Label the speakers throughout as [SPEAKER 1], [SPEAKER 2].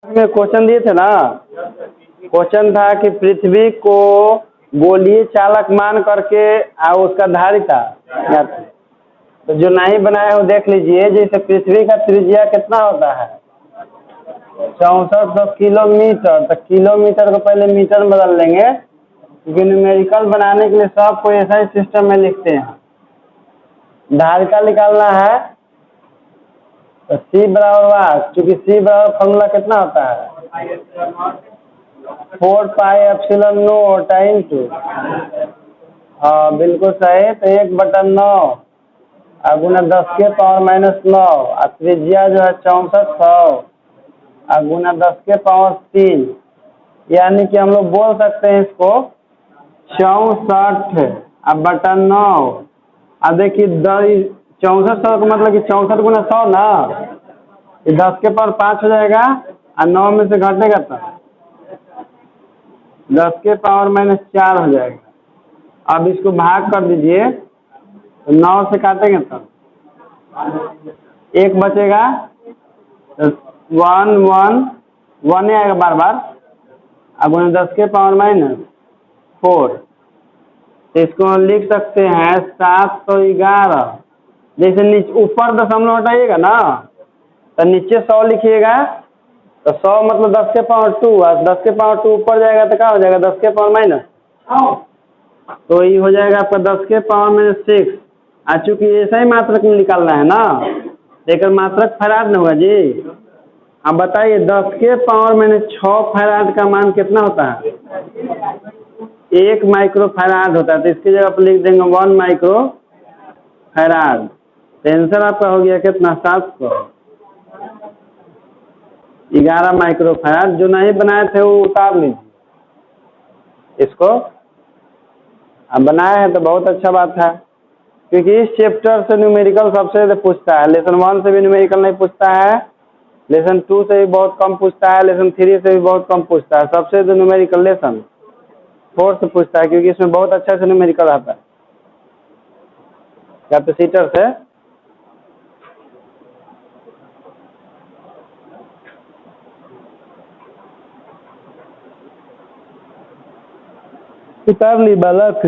[SPEAKER 1] में क्वेश्चन दिए थे ना, क्वेश्चन था कि पृथ्वी को गोलीय चालक मान करके उसका धारिता क्या था। तो जो नहीं बनाया वो देख लीजिए। जैसे पृथ्वी का त्रिज्या कितना होता है 6400 किलोमीटर। तो किलोमीटर को पहले मीटर में बदल लेंगे, क्योंकि न्यूमेरिकल बनाने के लिए सब कोई ऐसा ही सिस्टम में लिखते हैं। धारिता निकालना है तो C बराबर वाट, क्योंकि C बराबर फॉर्मूला कितना होता है 4 पाई एप्सिलॉन नॉट इनटू, हाँ बिल्कुल सही। तो 1/9 गुना 10 के पावर -9 और त्रिज्या जो है 6400 गुना 10 के पावर 3, यानी कि हम लोग बोल सकते हैं इसको 64/9। अब देखिए 6400 का मतलब कि 64 गुना 100 ना, ये 10 के पावर 5 हो जाएगा और 9 में से घटेगा तब 10 के पावर -4 हो जाएगा। अब इसको भाग कर दीजिए तो 9 से काटेंगे तब 1 बचेगा, 1 1 1 ही आएगा बार बार। अब 10 के पावर -4, तो इसको लिख सकते हैं 711। जैसे नीचे ऊपर दशमलव हटाइएगा ना तो नीचे 100 लिखिएगा, तो 100 मतलब 10 के पावर 2 और 10 के पावर 2 ऊपर जाएगा तो क्या हो जाएगा 10 के पावर -, तो ये हो जाएगा आपका 10 के पावर -6। चूँकि ऐसा ही मात्रक में निकालना है ना, लेकिन मात्रक फैराड न होगा जी। अब बताइए 10 के पावर -6 फैराड का मान कितना होता है 1 माइक्रो फैराड होता है। तो इसकी जगह पर लिख देंगे 1 माइक्रो फैराड। तो आंसर आपका हो गया कितना 711 माइक्रो फैराड। जो नहीं बनाए थे वो उतार लीजिए इसको। अब बनाए हैं तो बहुत अच्छा बात है, क्योंकि इस चैप्टर से न्यूमेरिकल सबसे ज़्यादा पूछता है। लेसन 1 से भी न्यूमेरिकल नहीं पूछता है, लेसन 2 से भी बहुत कम पूछता है, लेसन 3 से भी बहुत कम पूछता है। सबसे ज़्यादा न्यूमेरिकल लेसन 4 से पूछता है, क्योंकि इसमें बहुत अच्छा से न्यूमेरिकल आता है कैपेसिटर से। उतार ली बालक।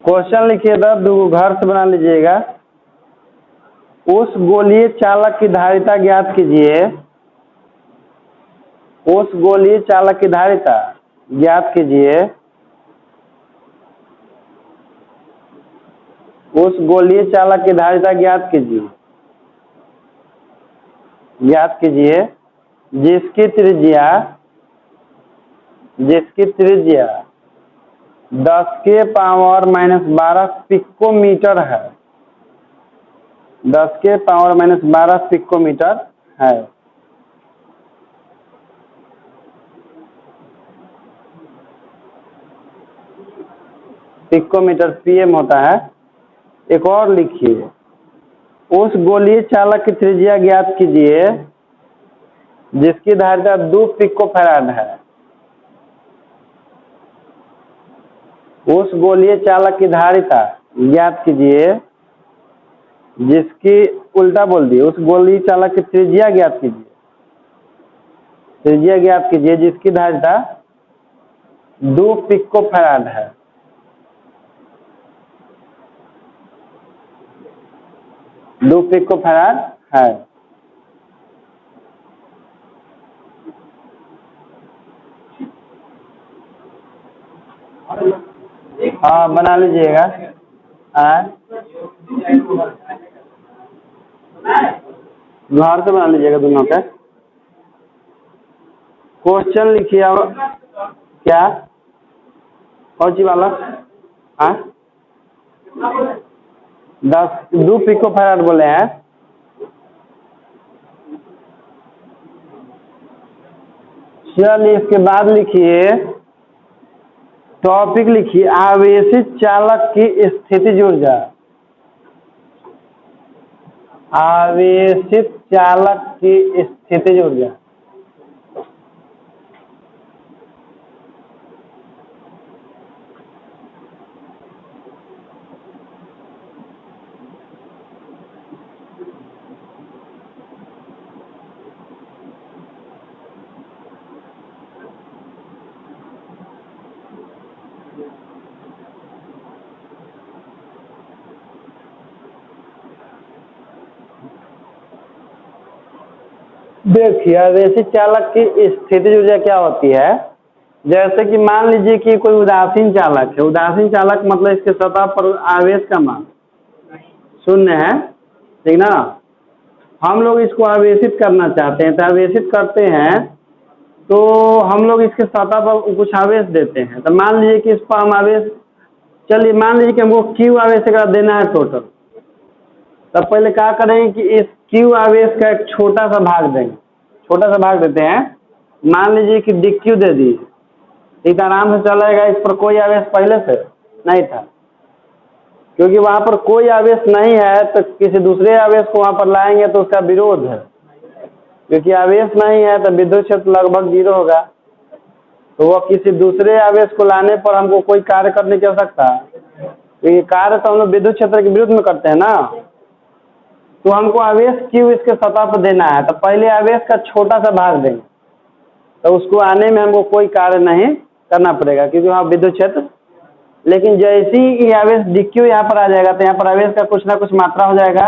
[SPEAKER 1] क्वेश्चन लिखिए तो दो घर से बना लीजिएगा। उस गोलीय चालक की धारिता ज्ञात कीजिए। उस गोलीय चालक की धारिता ज्ञात कीजिए। उस गोलीय चालक की धारिता ज्ञात कीजिए। ज्ञात कीजिए जिसकी त्रिज्या 10 के पावर -12 पिकोमीटर है। 10 के पावर -12 पिकोमीटर है। पिकोमीटर पीएम होता है। एक और लिखिए, उस गोलीय चालक की त्रिज्या ज्ञात कीजिए जिसकी धारिता 2 पिकोफैराड है। उस गोलीय चालक की धारिता ज्ञात कीजिए जिसकी, उल्टा बोल दिए, उस गोलीय चालक की त्रिज्या ज्ञात कीजिए। त्रिज्या ज्ञात कीजिए जिसकी धारिता 2 पिकोफैराड है। दो पिकोफैराड है। हाँ बना लीजिएगा। बाहर से बना लीजिएगा दोनों का। क्वेश्चन लिखिए और क्या और जी वाला। हाँ 2 पिको फैराड बोले हैं। चलिए इसके बाद लिखिए, टॉपिक लिखिए आवेशित चालक की स्थितिज ऊर्जा। आवेशित चालक की स्थितिज ऊर्जा। देखिए आवेशित चालक की स्थितिज ऊर्जा क्या होती है। जैसे कि मान लीजिए कि कोई उदासीन चालक है। उदासीन चालक मतलब इसके सतह पर आवेश का मान शून्य है, ठीक ना। हम लोग इसको आवेशित करना चाहते हैं, तो आवेशित करते हैं तो हम लोग इसके सतह पर कुछ आवेश देते हैं। तो मान लीजिए कि इस पर हम आवेश, चलिए मान लीजिए कि हमको क्यू आवेश का देना है टोटल। तब पहले क्या करेंगे कि इस क्यू आवेश का एक छोटा सा भाग देंगे। छोटा सा भाग देते हैं, मान लीजिए कि डी क्यू दे दिए, ठीक आराम से चलेगा। इस पर कोई आवेश पहले से नहीं था, क्योंकि वहाँ पर कोई आवेश नहीं है तो किसी दूसरे आवेश को वहाँ पर लाएंगे तो उसका विरोध है। क्योंकि आवेश नहीं है तो विद्युत क्षेत्र लगभग 0 होगा। तो वह किसी दूसरे आवेश को लाने पर हमको कोई कार्य करने की आवश्यकता है, क्योंकि कार्य तो हम लोग विद्युत क्षेत्र के विरुद्ध में करते हैं ना। तो हमको आवेश क्यू इसके सतह पर देना है, तो पहले आवेश का छोटा सा भाग देंगे, तो उसको आने में हमको कोई कार्य नहीं करना पड़ेगा, क्योंकि वहाँ विद्युत क्षेत्र। लेकिन जैसे ही आवेश डी क्यू यहाँ पर आ जाएगा तो यहाँ पर आवेश का कुछ ना कुछ मात्रा हो जाएगा।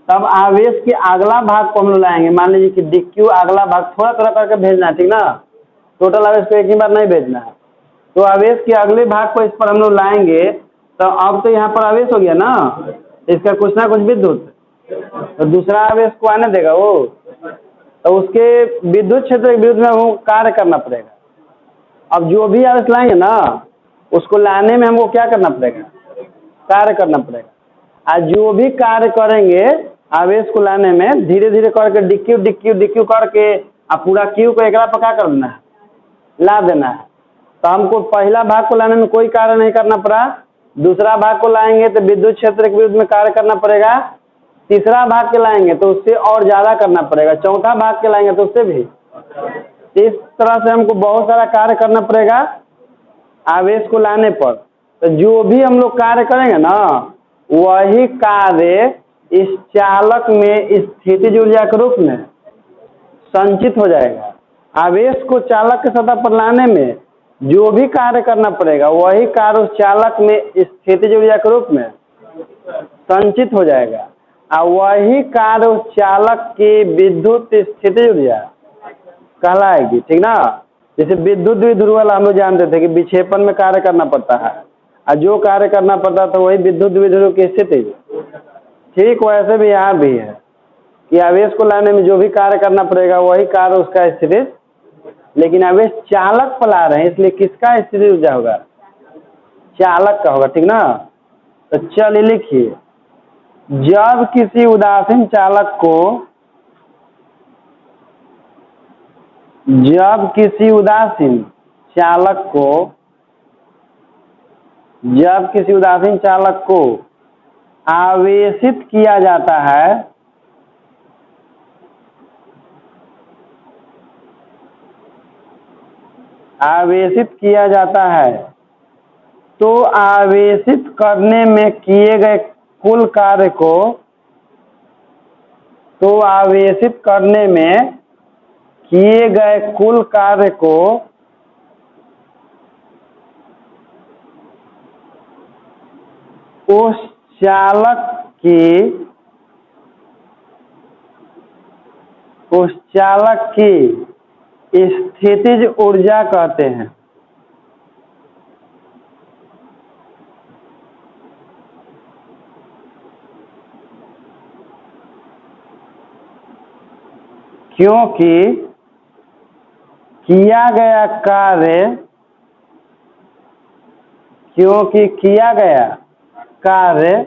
[SPEAKER 1] तब आवेश के अगला भाग को हम लोग लाएंगे। मान लीजिए कि डी क्यू अगला भाग थोड़ा थोड़ा करके भेजना है, ठीक ना। टोटल आवेश को एक ही बार नहीं भेजना है। तो आवेश के अगले भाग को इस पर हम लोग लाएंगे, तो अब तो यहाँ पर आवेश हो गया ना, इसका कुछ ना कुछ विद्युत, तो दूसरा आवेश को आने देगा वो, तो उसके विद्युत क्षेत्र के विरुद्ध में हमको कार्य करना पड़ेगा। अब जो भी आवेश लाएंगे ना, उसको लाने में हमको क्या करना पड़ेगा, कार्य करना पड़ेगा। आज जो भी कार्य करेंगे आवेश को लाने में, धीरे धीरे करके डी क्यू करके अब पूरा क्यू को एक पर क्या कर देना है, ला देना है। तो हमको पहला भाग को लाने में कोई कार्य नहीं करना पड़ा। दूसरा भाग को लाएंगे तो विद्युत क्षेत्र के विरुद्ध में कार्य करना पड़ेगा। तीसरा भाग के लाएंगे तो उससे और ज़्यादा करना पड़ेगा। चौथा भाग के लाएंगे तो उससे भी। इस तरह से हमको बहुत सारा कार्य करना पड़ेगा आवेश को लाने पर। तो जो भी हम लोग कार्य करेंगे ना, वही कार्य इस चालक में स्थितिज ऊर्जा के रूप में संचित हो जाएगा। आवेश को चालक के सतह पर लाने में जो भी कार्य करना पड़ेगा, वही कार्य उस चालक में स्थितिज ऊर्जा के रूप में संचित हो जाएगा, और वही कार्य उस चालक की विद्युत स्थितिज ऊर्जा कहलाएगी, ठीक ना। जैसे विद्युत द्विध्रुव वाला हम लोग जानते थे कि विक्षेपण में कार्य करना पड़ता है, और जो कार्य करना पड़ता था वही विद्युत द्विध्रुव की स्थिति। ठीक वैसे भी यहाँ भी है कि आवेश को लाने में जो भी कार्य करना पड़ेगा वही कार्य उसका स्थितिज, लेकिन आवेश चालक पर ला रहे हैं इसलिए किसका स्थितिज ऊर्जा होगा, चालक का होगा, ठीक ना। तो चलिए लिखिए, जब किसी उदासीन चालक को, जब किसी उदासीन चालक को, जब किसी उदासीन चालक को आवेशित किया जाता है, आवेशित किया जाता है, तो आवेशित करने में किए गए कुल कार्य को, तो आवेशित करने में किए गए कुल कार्य को उस चालक की स्थितिज ऊर्जा कहते हैं। क्योंकि किया गया कार्य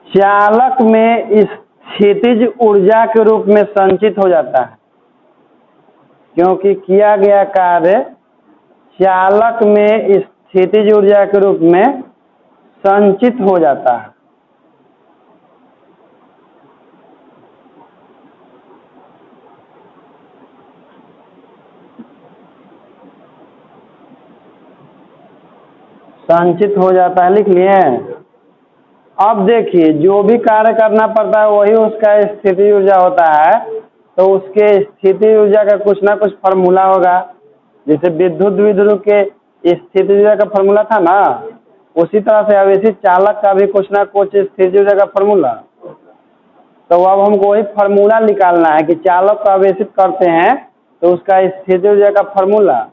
[SPEAKER 1] चालक में स्थितिज ऊर्जा के रूप में संचित हो जाता है। क्योंकि किया गया कार्य चालक में स्थितिज ऊर्जा के रूप में संचित हो जाता है। संचित हो जाता है, लिख लिए। अब देखिए, जो भी कार्य करना पड़ता है वही उसका स्थितिज ऊर्जा होता है, तो उसके स्थितिज ऊर्जा का कुछ ना कुछ फॉर्मूला होगा। जैसे विद्युत द्विध्रुव के स्थितिज ऊर्जा का फॉर्मूला था ना, उसी तरह से आवेशित चालक का भी कुछ ना कुछ स्थितिज ऊर्जा का फॉर्मूला। तो अब हमको वही फॉर्मूला निकालना है कि चालक को आवेशित करते हैं तो उसका स्थितिज ऊर्जा का फॉर्मूला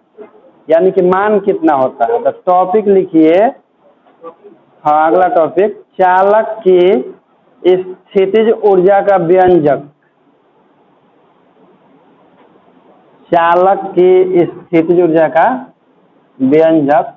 [SPEAKER 1] यानी कि मान कितना होता है। तो टॉपिक लिखिए, हाँ अगला टॉपिक, चालक की स्थितिज ऊर्जा का व्यंजक। चालक की स्थितिज ऊर्जा का व्यंजक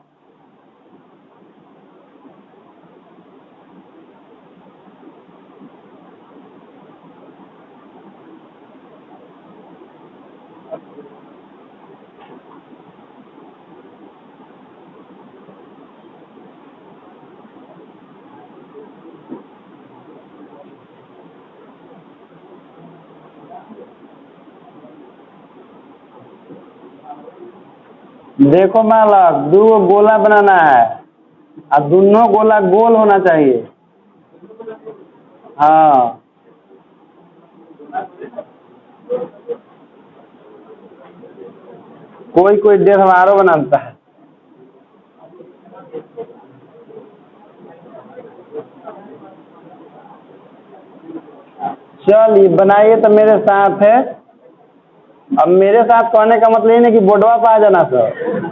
[SPEAKER 1] देखो मालक, दो गोला बनाना है और दोनों गोला गोल होना चाहिए। हाँ, कोई कोई 1.5 बनाता है। चलिए बनाइए तो मेरे साथ है। अब मेरे साथ कहने का मतलब ये नहीं कि बोर्डवा पे आ जाना सर,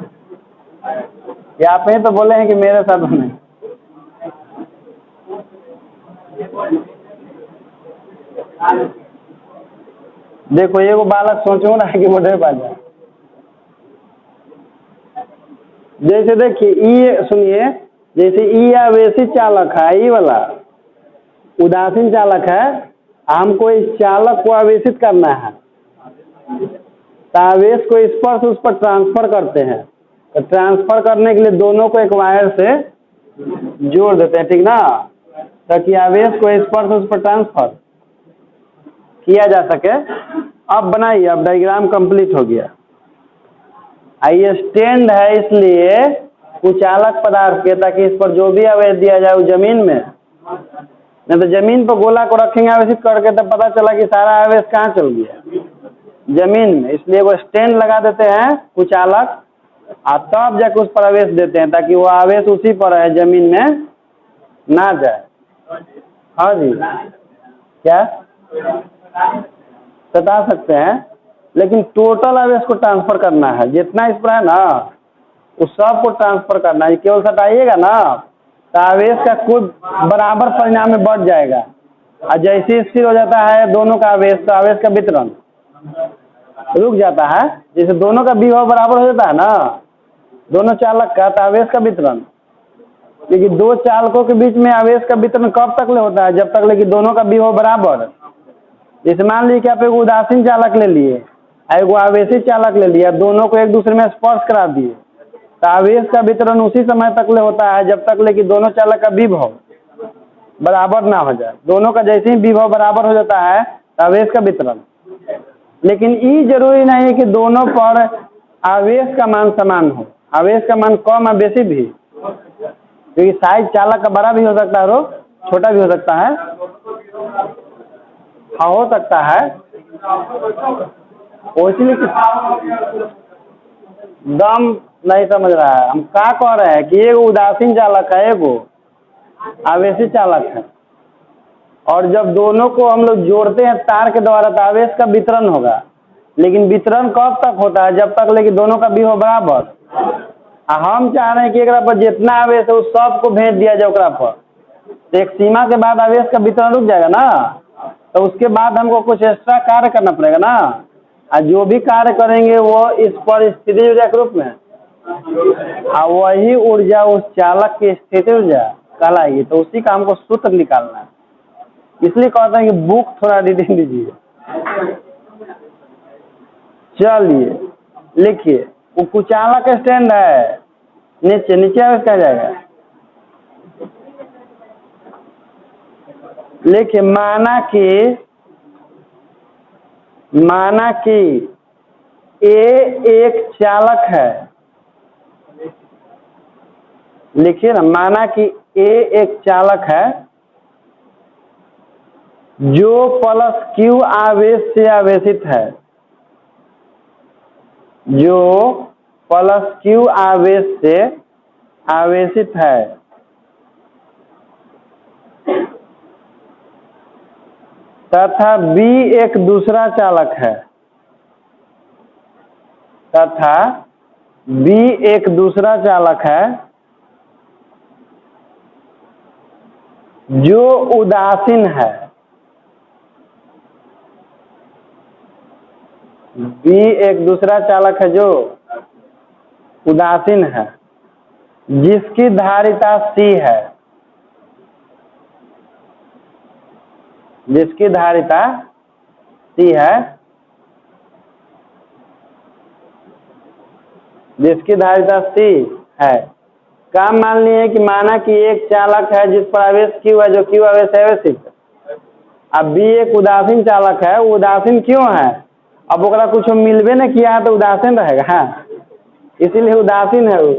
[SPEAKER 1] या आप ही तो बोले हैं कि मेरे साथ बने। देखो एगो बालक सोचो ना कि बोर्डवे पे आ जाए। जैसे देखिए ई, सुनिए, जैसे ई आवेशित चालक है, ई वाला उदासीन चालक है, हमको इस चालक को आवेशित करना है। तो आवेश को स्पर्श उस पर ट्रांसफर करते हैं, तो ट्रांसफर करने के लिए दोनों को एक वायर से जोड़ देते हैं, ठीक ना, ताकि आवेश को स्पर्श उस पर ट्रांसफर किया जा सके। अब बनाइए, अब डायग्राम कंप्लीट हो गया। आइए, स्टैंड है इसलिए कुचालक पदार्थ के, ताकि इस पर जो भी आवेश दिया जाए वो जमीन में, नहीं तो जमीन पर गोला को रखेंगे आवेशित करके तो पता चला कि सारा आवेश कहाँ चल गया, जमीन में। इसलिए वो स्टैंड लगा देते हैं कुचालक, और तब जाके उस पर आवेश देते हैं ताकि वो आवेश उसी पर है, जमीन में ना जाए। हाँ जी, क्या बता सकते हैं, लेकिन टोटल आवेश को ट्रांसफर करना है, जितना इस पर है ना उस सब को ट्रांसफर करना है। केवल सटाइएगा ना तो आवेश का कुल बराबर परिणाम में बढ़ जाएगा, और जैसे स्थिर हो जाता है दोनों का आवेश, तो आवेश का वितरण रुक जाता है। जैसे दोनों का विभव बराबर हो जाता है ना, दोनों चालक का, तो आवेश का वितरण, क्योंकि दो चालकों के बीच में आवेश का वितरण कब तक ले होता है, जब तक ले कि दोनों का विभव बराबर। जैसे मान लीजिए कि आप एक उदासीन चालक ले लिए, एक आवेशित चालक ले लिया, दोनों को एक दूसरे में स्पर्श करा दिए, तो आवेश का वितरण उसी समय तक ले होता है जब तक ले कि दोनों चालक का विभव बराबर ना हो जाए। दोनों का जैसे ही विभव बराबर हो जाता है तो आवेश का वितरण। लेकिन ये जरूरी नहीं है कि दोनों पर आवेश का मान समान हो, आवेश का मान कम या बेसी भी, क्योंकि साइज चालक का बड़ा भी हो सकता है और छोटा भी हो सकता है। हाँ, हो सकता है, इसलिए दम नहीं समझ रहा है। हम क्या कह रहे हैं कि एगो उदासीन चालक है, एगो आवेशित चालक है, और जब दोनों को हम लोग जोड़ते हैं तार के द्वारा तो आवेश का वितरण होगा। लेकिन वितरण कब तक होता है, जब तक लेकिन दोनों का विभव बराबर। हम चाह रहे हैं कि एक पर जितना आवेश है उस सब को भेज दिया जाए ओकरा पर, तो एक सीमा के बाद आवेश का वितरण रुक जाएगा ना। तो उसके बाद हमको कुछ एक्स्ट्रा कार्य करना पड़ेगा ना, और जो भी कार्य करेंगे वो इस पर स्थिति ऊर्जा के रूप में, और वही ऊर्जा उस चालक की स्थिति ऊर्जा कहलाएगी। तो उसी का हमको सूत्र निकालना है, इसलिए कहते हैं कि बुक थोड़ा रीडिंग दीजिए। चलिए लिखिए, वो कुचालक स्टैंड है, नीचे नीचे क्या जाएगा, लिखिए माना कि ए एक चालक है, लिखिए ना, माना कि ए एक चालक है जो प्लस क्यू आवेश से आवेशित है, जो प्लस क्यू आवेश से आवेशित है, तथा बी एक दूसरा चालक है, तथा बी एक दूसरा चालक है जो उदासीन है, बी एक दूसरा चालक है जो उदासीन है, जिसकी धारिता C है, जिसकी धारिता C है, जिसकी धारिता C है। काम मान लिए कि माना कि एक चालक है जिस पर आवेश Q है, जो Q आवेश है आवेशित। अब B एक उदासीन चालक है, वो उदासीन क्यों है? अब ओकरा कुछ मिलबे न किया है तो उदासीन रहेगा, हाँ, इसीलिए उदासीन है वो।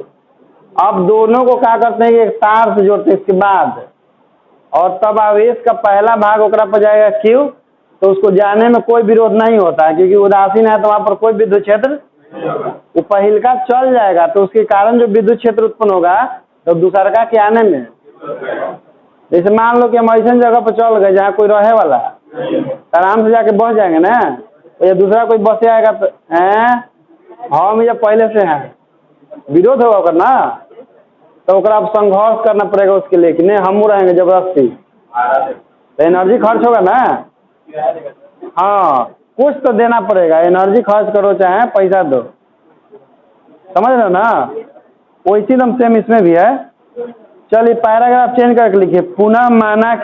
[SPEAKER 1] अब दोनों को क्या करते हैं, एक तार से जोड़ते हैं इसके बाद, और तब आवेश का पहला भाग ओकरा पर जाएगा Q, तो उसको जाने में कोई विरोध नहीं होता है, क्योंकि उदासीन है तो वहाँ पर कोई विद्युत क्षेत्र, वो पहिलका चल जाएगा तो उसके कारण जो विद्युत क्षेत्र उत्पन्न होगा तो दूसरका के आने में, जैसे मान लो कि हम ऐसी जगह पर चल गए जहाँ कोई रहे वाला, आराम से जाके बस जाएंगे ना, तो ये दूसरा कोई बसे आएगा तो हम ये पहले से हैं, विरोध होगा ना, तो ओकरा अब संघर्ष करना पड़ेगा उसके लिए कि नहीं हम रहेंगे जबरदस्ती, तो एनर्जी खर्च होगा ना, हाँ, कुछ तो देना पड़ेगा, एनर्जी खर्च करो चाहे पैसा दो, समझ रहे हो ना। वैसी एकदम सेम इसमें भी है। चलिए पैराग्राफ चेंज करके लिखिए, पुनः माना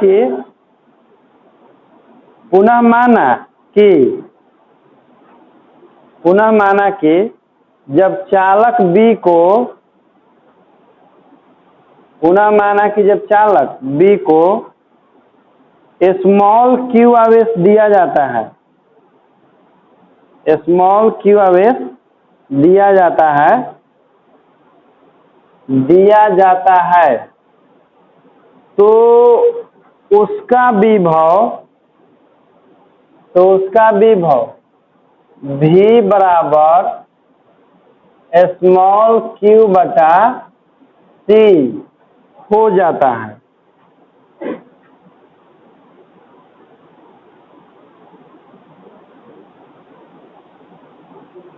[SPEAKER 1] कि जब चालक B को स्मॉल q आवेश दिया जाता है, स्मॉल q आवेश दिया जाता है, तो उसका विभव V बराबर स्मॉल q बटा C हो जाता है।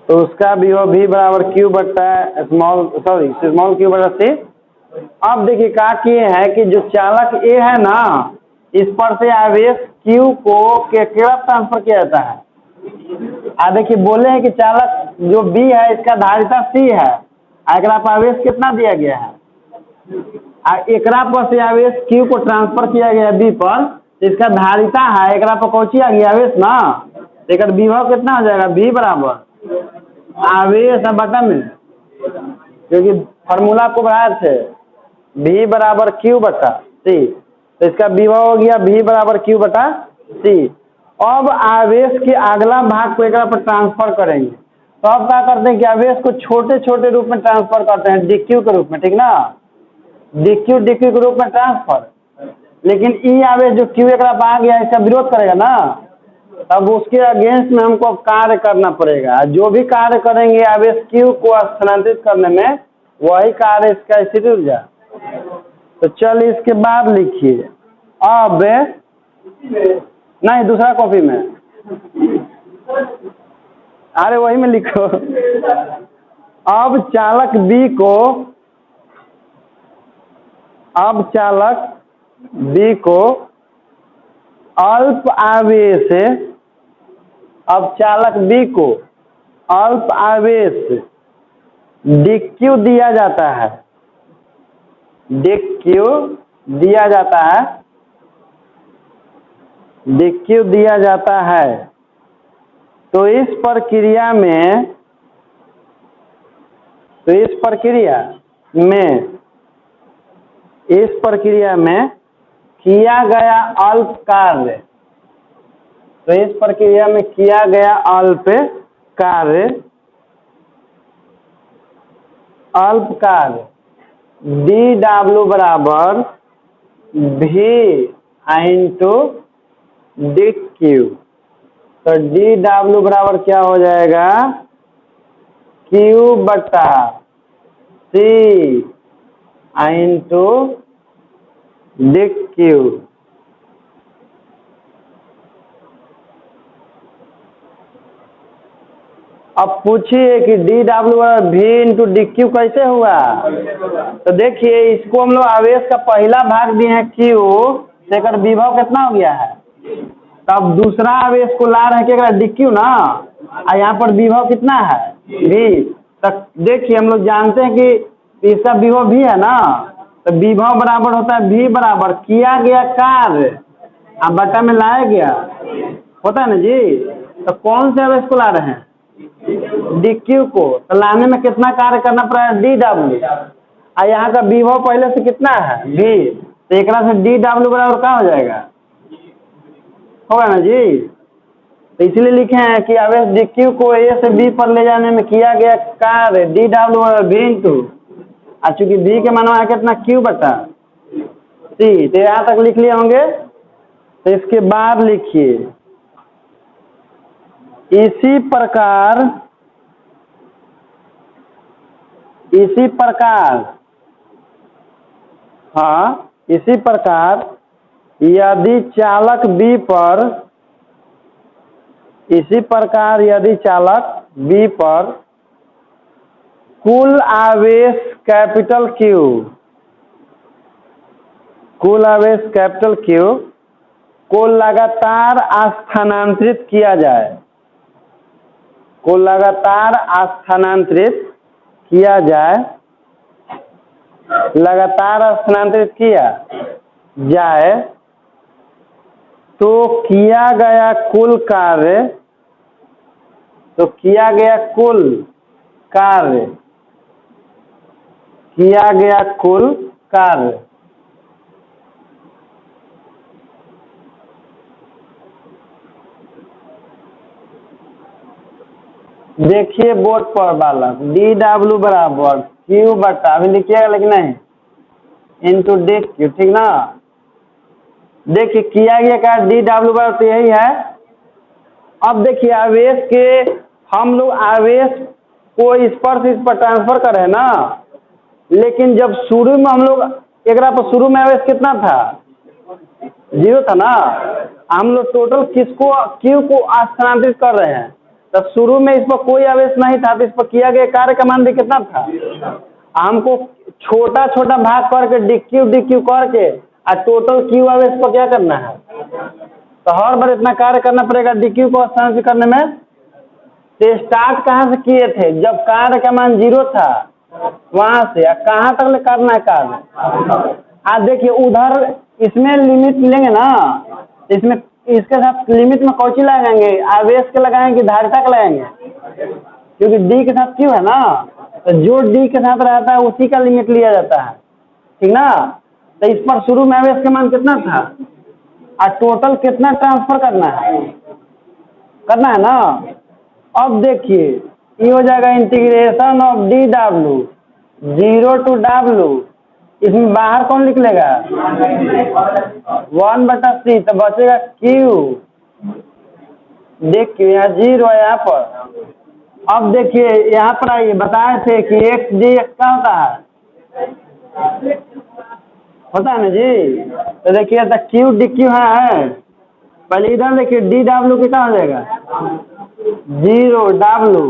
[SPEAKER 1] तो उसका विभव V बराबर Q बटा स्मॉल Q बटा C। अब देखिए क्या किए हैं कि जो चालक A है ना, इस पर से आवेश Q को केकड़ा ट्रांसफर किया जाता है। देखिए बोले हैं कि चालक जो B है इसका धारिता C है, एकरा पर आवेश कितना दिया गया है, एकरा पर से आवेश Q को ट्रांसफर किया गया B पर, इसका धारिता है, एकरा पर कौची आ गया आवेश ना, एक विभव कितना हो जाएगा, V बराबर आवेश बटा में, क्योंकि फार्मूला को बढ़ाए थे V बराबर Q बटा C, तो इसका विभव हो गया V बराबर Q बटा C। अब आवेश के अगला भाग को एक पर ट्रांसफर करेंगे, तो अब क्या करते हैं कि आवेश को छोटे छोटे रूप में ट्रांसफर करते हैं, DQ के रूप में, ठीक ना, DQ के रूप में ट्रांसफर। लेकिन E आवेश जो Q एक आ गया इसका विरोध करेगा ना, तब उसके अगेंस्ट में हमको कार्य करना पड़ेगा। जो भी कार्य करेंगे आवेश Q को स्थानांतरित करने में, वही कार्य इसका स्थिति ऊर्जा। तो चलिए इसके बाद लिखिए, अब नहीं दूसरा कॉपी में, अरे वही में लिखो। अब चालक B को अल्प आवेश, अब चालक बी को अल्प आवेश dq दिया जाता है, dq दिया जाता है, dq दिया जाता है। तो इस प्रक्रिया में किया गया अल्प कार्य, तो इस प्रक्रिया में किया गया अल्प कार्य dw बराबर v इंटू dq। तो dw बराबर क्या हो जाएगा, q बटा c इंटू dq। अब पूछिए कि dw बराबर v इंटू dq कैसे हुआ। तो देखिए इसको हम लोग आवेश का पहला भाग दिए हैं q, लेकर विभव कितना हो गया है, तब दूसरा आवेश को ला रहे हैं dq ना, और यहाँ पर विभव कितना है v। तब देखिए हम लोग जानते हैं कि इसका विभव भी है ना, तो विभव बराबर होता है v बराबर किया गया कार्य अब बटा में लाया गया, होता है ना जी। तो कौन से आवेश को ला रहे हैं, dq को, तो लाने में कितना कार्य करना पड़ेगा dw, और यहाँ का विभव पहले से कितना है v, तो एक से dw बराबर क्या हो जाएगा, होगा ना जी। तो इसलिए लिखे हैं कि आवेश dq को a से b पर ले जाने में किया गया कार्य dw बराबर v इंटू, और चूंकि v के मानवा है कितना q बटा c। तो यहाँ तक लिख लिए होंगे। तो इसके बाद लिखिए इसी प्रकार यदि चालक B पर कुल आवेश Q को लगातार स्थानांतरित किया जाए, तो किया गया कुल कार्य देखिए बोर्ड पर बालक dw बराबर q बटा, अभी लिखिएगा लेकिन नहीं, इंटू dq, ठीक ना। देखिए किया गया क्या dw बराबर तो यही है। अब देखिए आवेश के हम लोग आवेश को इस पर ट्रांसफर करें ना, लेकिन जब शुरू में हम लोग शुरू में आवेश कितना था, 0 था ना। हम लोग टोटल q को स्थानांतरित कर रहे हैं, तब शुरू में इस पर कोई आवेश नहीं था, तो इस पर किया गया कार्य का मान भी कितना था। हमको छोटा छोटा भाग करके dq करके और टोटल q आवेश पर क्या करना है, तो हर बार इतना कार्य करना पड़ेगा dq को स्थानांतरित करने में। तो स्टार्ट कहाँ से किए थे, जब कार्य का मान 0 था वहां से कहाँ तक करना है कार्य। आज देखिए उधर इसमें लिमिट लेंगे ना, इसमें इसके साथ लिमिट में कौची लगाएंगे, आवेश के लगाएंगे कि धारिता का लगाएंगे, क्योंकि d के साथ क्यों है ना, तो जो d के साथ रहता है उसी का लिमिट लिया जाता है, ठीक ना। तो इस पर शुरू में आवेश का मान कितना था और टोटल कितना ट्रांसफर करना है ना। अब देखिए ये हो जाएगा integration of dw 0 to w, इसमें बाहर कौन निकलेगा 1/c, तो बचेगा q। देखिए यहाँ 0 है यहाँ पर। अब देखिए यहाँ पर आइए, बताए थे कि x dx क्या होता है ना जी। तो देखिए तो q dq है, पहले इधर देखिए dw कितना हो जाएगा 0, w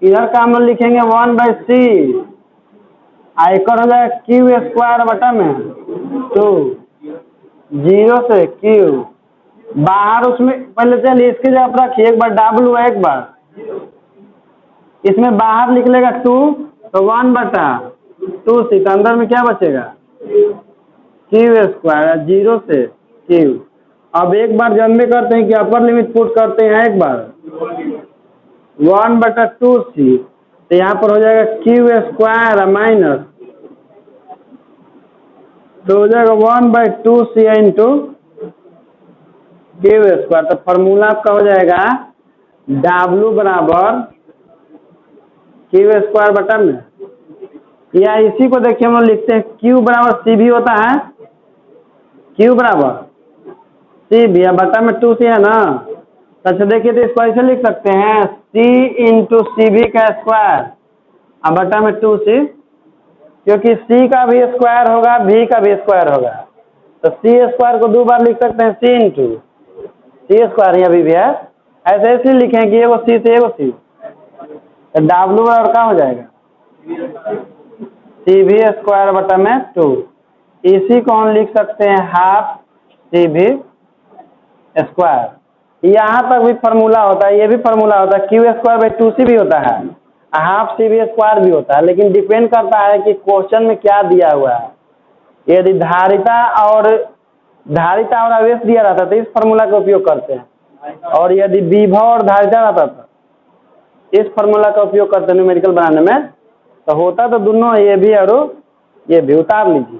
[SPEAKER 1] इधर का हम लोग लिखेंगे 1/c, आयकर हो जाएगा q² बटा में 2, 0 से q बाहर उसमें पहले चलिए इसकी जगह पर रखिए, एक बार W है, एक बार इसमें बाहर निकलेगा 2 तो 1/2c, तो अंदर में क्या बचेगा क्यू स्क्वायर 0 से क्यू। अब एक बार जब में करते हैं कि अपर लिमिट पुट करते हैं, एक बार 1/2c, तो यहाँ पर हो जाएगा क्यू स्क्वायर माइनस, तो हो जाएगा 1/2c इंटू क्यू स्क्वायर। तो फॉर्मूला आपका हो जाएगा W बराबर क्यू स्क्वायर बटा में, या इसी को देखिए हम लोग लिखते हैं Q बराबर सी भी होता है, Q बराबर सी भी है बटा में 2c है ना। अच्छा देखिए तो इसको ऐसे लिख सकते हैं C इंटू सी भी का स्क्वायर अब बटा में 2c, क्योंकि C का भी स्क्वायर होगा V का भी स्क्वायर होगा, तो C स्क्वायर को 2 बार लिख सकते हैं C इंटू सी स्क्वायर, यहाँ भी है ऐसे इसलिए लिखें कि एगो C से एगो C, तो W बराबर क्या हो जाएगा सी भी स्क्वायर बटा में 2। इसी को हम लिख सकते हैं हाफ सी भी स्क्वायर। यहाँ तक भी फार्मूला होता है, ये भी फार्मूला होता है, क्यू स्क्वायर बाई 2c भी होता है, हाफ सी भी स्क्वायर भी होता है, लेकिन डिपेंड करता है कि क्वेश्चन में क्या दिया हुआ है। यदि धारिता और आवेश दिया रहता तो इस फार्मूला का उपयोग करते हैं, और यदि विभव और धारिता रहता तो इस फार्मूला का उपयोग करते हैं न्यूमेरिकल बनाने में, तो होता तो दोनों ये भी और ये भी। उतार लीजिए।